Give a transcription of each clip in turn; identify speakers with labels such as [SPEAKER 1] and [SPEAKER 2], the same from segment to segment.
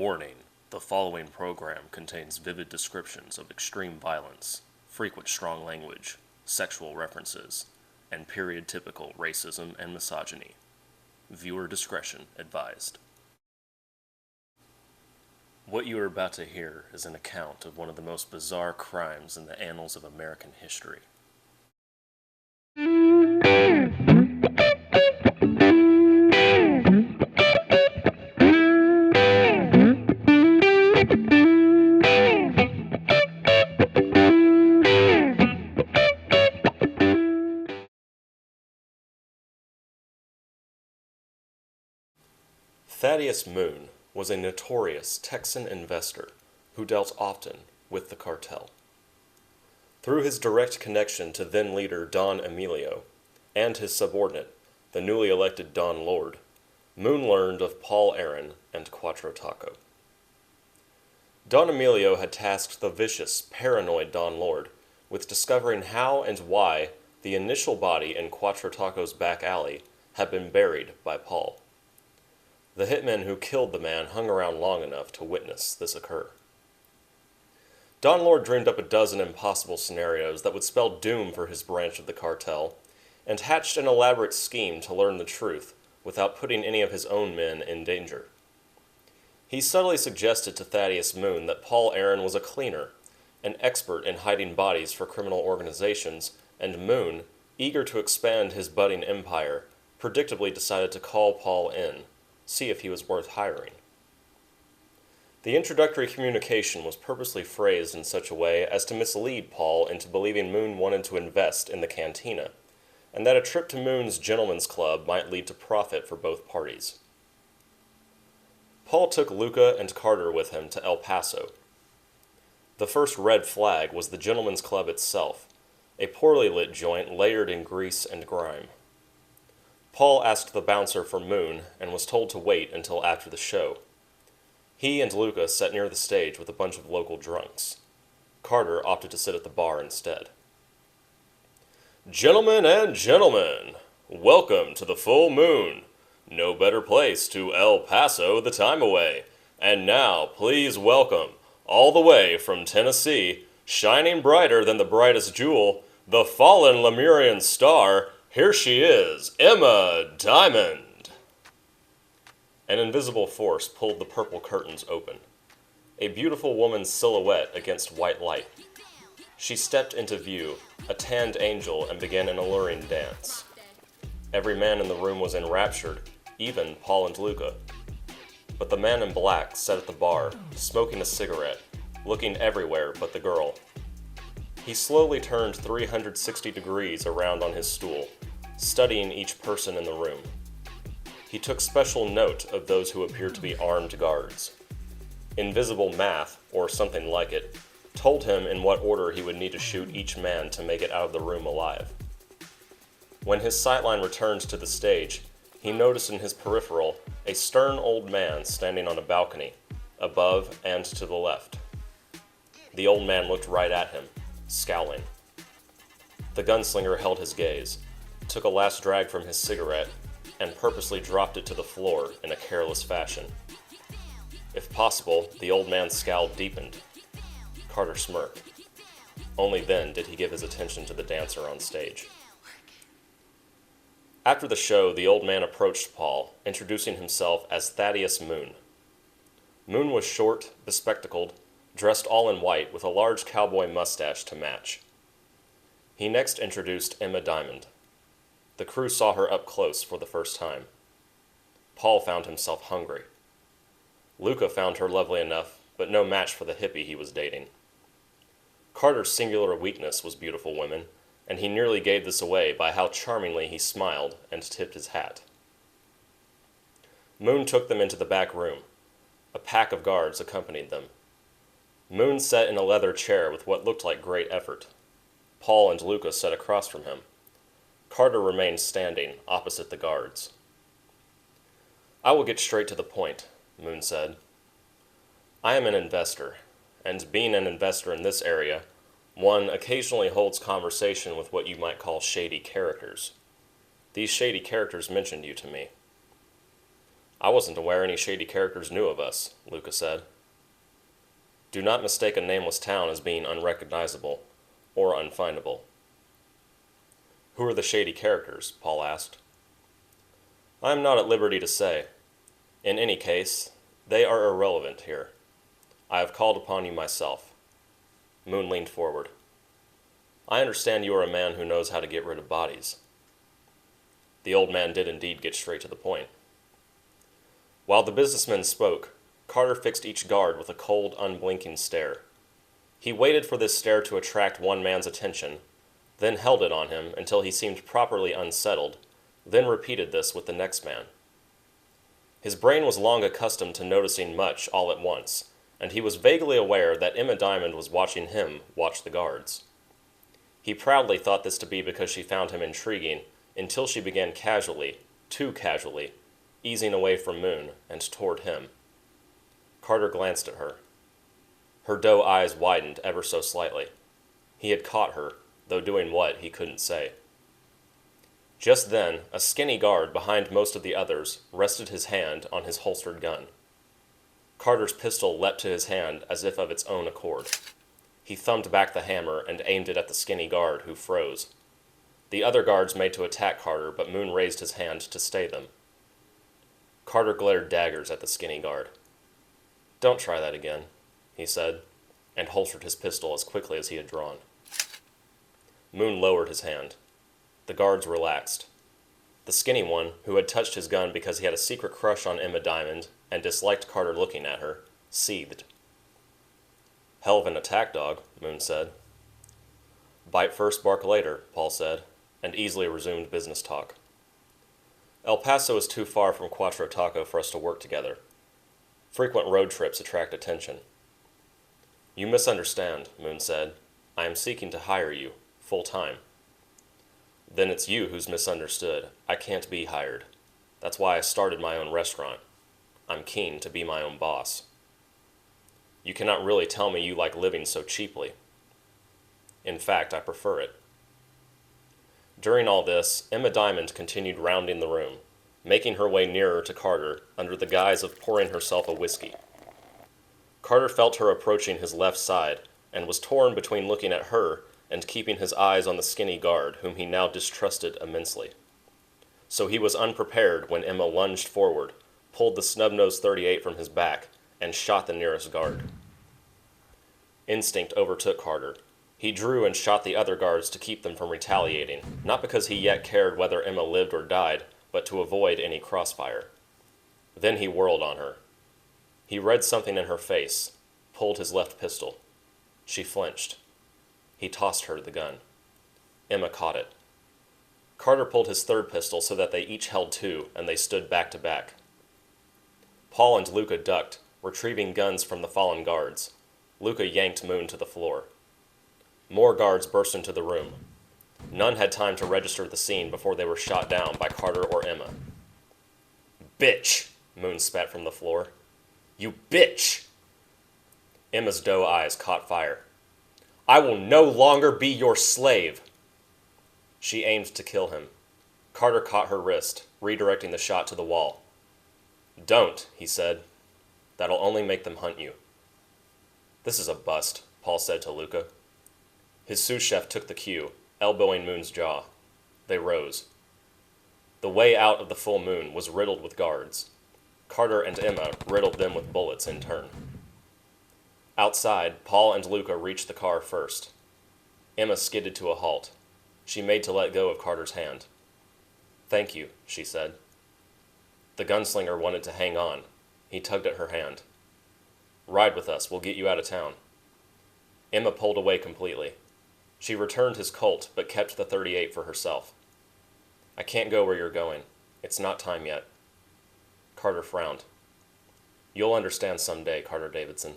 [SPEAKER 1] Warning: the following program contains vivid descriptions of extreme violence, frequent strong language, sexual references, and period-typical racism and misogyny. Viewer discretion advised. What you are about to hear is an account of one of the most bizarre crimes in the annals of American history. Thaddeus Moon was a notorious Texan investor who dealt often with the cartel. Through his direct connection to then-leader Don Emilio and his subordinate, the newly elected Don Lord, Moon learned of Paul Aaron and Quattro Taco. Don Emilio had tasked the vicious, paranoid Don Lord with discovering how and why the initial body in Quattro Taco's back alley had been buried by Paul. The hitman who killed the man hung around long enough to witness this occur. Don Lord dreamed up a dozen impossible scenarios that would spell doom for his branch of the cartel, and hatched an elaborate scheme to learn the truth without putting any of his own men in danger. He subtly suggested to Thaddeus Moon that Paul Aaron was a cleaner, an expert in hiding bodies for criminal organizations, and Moon, eager to expand his budding empire, predictably decided to call Paul in, see if he was worth hiring. The introductory communication was purposely phrased in such a way as to mislead Paul into believing Moon wanted to invest in the cantina, and that a trip to Moon's gentleman's club might lead to profit for both parties. Paul took Luca and Carter with him to El Paso. The first red flag was the gentleman's club itself, a poorly lit joint layered in grease and grime. Paul asked the bouncer for Moon and was told to wait until after the show. He and Luca sat near the stage with a bunch of local drunks. Carter opted to sit at the bar instead. "Gentlemen and gentlemen, welcome to the full moon. No better place to El Paso the time away. And now, please welcome, all the way from Tennessee, shining brighter than the brightest jewel, the fallen Lemurian star. Here she is, Emma Diamond." An invisible force pulled the purple curtains open. A beautiful woman's silhouette against white light. She stepped into view, a tanned angel, and began an alluring dance. Every man in the room was enraptured, even Paul and Luca. But the man in black sat at the bar, smoking a cigarette, looking everywhere but the girl. He slowly turned 360 degrees around on his stool, studying each person in the room. He took special note of those who appeared to be armed guards. Invisible math, or something like it, told him in what order he would need to shoot each man to make it out of the room alive. When his sightline returned to the stage, he noticed in his peripheral a stern old man standing on a balcony, above and to the left. The old man looked right at him, scowling. The gunslinger held his gaze, took a last drag from his cigarette, and purposely dropped it to the floor in a careless fashion. If possible, the old man's scowl deepened. Carter smirked. Only then did he give his attention to the dancer on stage. After the show, the old man approached Paul, introducing himself as Thaddeus Moon. Moon was short, bespectacled, dressed all in white with a large cowboy mustache to match. He next introduced Emma Diamond. The crew saw her up close for the first time. Paul found himself hungry. Luca found her lovely enough, but no match for the hippie he was dating. Carter's singular weakness was beautiful women, and he nearly gave this away by how charmingly he smiled and tipped his hat. Moon took them into the back room. A pack of guards accompanied them. Moon sat in a leather chair with what looked like great effort. Paul and Luca sat across from him. Carter remained standing, opposite the guards. "I will get straight to the point," Moon said. "I am an investor, and being an investor in this area, one occasionally holds conversation with what you might call shady characters. These shady characters mentioned you to me. I wasn't aware any shady characters knew of us, Luca said. Do not mistake a nameless town as being unrecognizable or unfindable. Who are the shady characters? Paul asked. I am not at liberty to say. In any case, they are irrelevant here. I have called upon you myself. Moon leaned forward. I understand you are a man who knows how to get rid of bodies. The old man did indeed get straight to the point. While the businessman spoke, Carter fixed each guard with a cold, unblinking stare. He waited for this stare to attract one man's attention, then held it on him until he seemed properly unsettled, then repeated this with the next man. His brain was long accustomed to noticing much all at once, and he was vaguely aware that Emma Diamond was watching him watch the guards. He proudly thought this to be because she found him intriguing until she began casually, too casually, easing away from Moon and toward him. Carter glanced at her. Her doe eyes widened ever so slightly. He had caught her, though doing what he couldn't say. Just then, a skinny guard behind most of the others rested his hand on his holstered gun. Carter's pistol leapt to his hand as if of its own accord. He thumbed back the hammer and aimed it at the skinny guard, who froze. The other guards made to attack Carter, but Moon raised his hand to stay them. Carter glared daggers at the skinny guard. Don't try that again, he said, and holstered his pistol as quickly as he had drawn. Moon lowered his hand. The guards relaxed. The skinny one, who had touched his gun because he had a secret crush on Emma Diamond and disliked Carter looking at her, seethed. Hell of an attack dog, Moon said. Bite first, bark later, Paul said, and easily resumed business talk. El Paso is too far from Cuatro Taco for us to work together. Frequent road trips attract attention. You misunderstand, Moon said. I am seeking to hire you, full-time. Then it's you who's misunderstood. I can't be hired. That's why I started my own restaurant. I'm keen to be my own boss. You cannot really tell me you like living so cheaply. In fact, I prefer it. During all this, Emma Diamond continued rounding the room, making her way nearer to Carter under the guise of pouring herself a whiskey. Carter felt her approaching his left side and was torn between looking at her and keeping his eyes on the skinny guard, whom he now distrusted immensely. So he was unprepared when Emma lunged forward, pulled the snub-nosed .38 from his back, and shot the nearest guard. Instinct overtook Carter. He drew and shot the other guards to keep them from retaliating, not because he yet cared whether Emma lived or died, but to avoid any crossfire. Then he whirled on her. He read something in her face, pulled his left pistol. She flinched. He tossed her the gun. Emma caught it. Carter pulled his third pistol so that they each held two, and they stood back to back. Paul and Luca ducked, retrieving guns from the fallen guards. Luca yanked Moon to the floor. More guards burst into the room. None had time to register the scene before they were shot down by Carter or Emma. Bitch! Moon spat from the floor. You bitch! Emma's doe eyes caught fire. I will no longer be your slave! She aimed to kill him. Carter caught her wrist, redirecting the shot to the wall. Don't, he said. That'll only make them hunt you. This is a bust, Paul said to Luca. His sous chef took the cue, elbowing Moon's jaw. They rose. The way out of the full moon was riddled with guards. Carter and Emma riddled them with bullets in turn. Outside, Paul and Luca reached the car first. Emma skidded to a halt. She made to let go of Carter's hand. Thank you, she said. The gunslinger wanted to hang on. He tugged at her hand. Ride with us, we'll get you out of town. Emma pulled away completely. She returned his Colt, but kept the .38 for herself. I can't go where you're going. It's not time yet. Carter frowned. You'll understand someday, Carter Davidson.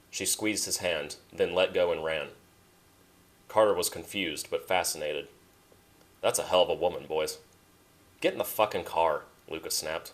[SPEAKER 1] She squeezed his hand, then let go and ran. Carter was confused, but fascinated. That's a hell of a woman, boys. Get in the fucking car, Luca snapped.